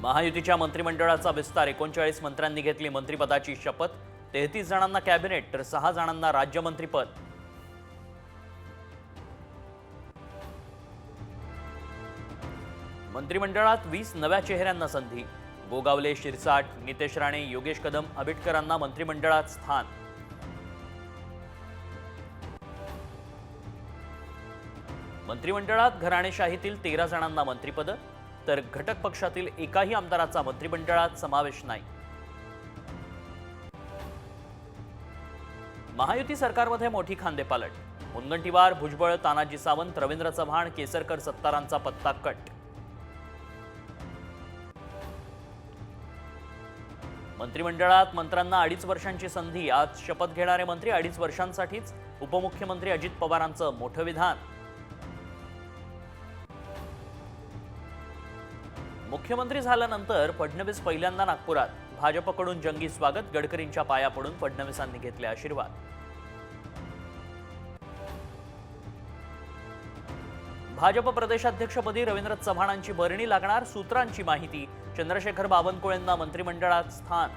महायुतीच्या मंत्रिमंडळाचा विस्तार 39 मंत्र्यांनी घेतली मंत्रिपदाची शपथ। 33 जणांना कॅबिनेट तर 6 जणांना राज्यमंत्रीपद। मंत्रिमंडळात 20 नव्या चेहऱ्यांना संधी। गोगावले, शिरसाट, नितेश राणे, योगेश कदम, आबिटकरांना मंत्रिमंडळात स्थान। मंत्रिमंडळात घराणेशाहीतील 13 जणांना मंत्रिपद तर घटक पक्षातील एकाही आमदाराचा मंत्रिमंडळात समावेश नाही। महायुती सरकारमध्ये मोठी खांदेपालट। मुनगंटीवार, भुजबळ, तानाजी सावंत, रवींद्र चव्हाण, केसरकर सत्तारांचा पत्ता कट। मंत्रिमंडळात मंत्र्यांना 2.5 वर्षांची संधी। आज शपथ घेणारे मंत्री 2.5 वर्षांसाठीच। उपमुख्यमंत्री अजित पवारांचं मोठं विधान। मुख्यमंत्री झाल्यानंतर फडणवीस पहिल्यांदा नागपुरात। भाजपकडून जंगी स्वागत। गडकरींच्या पाया पडून फडणवीसांनी घेतले आशीर्वाद। भाजप प्रदेशाध्यक्षपदी रवींद्र चव्हाणांची वर्णी लागणार। सूत्रांची माहिती। चंद्रशेखर बावनकुळेंना मंत्रिमंडळात स्थान।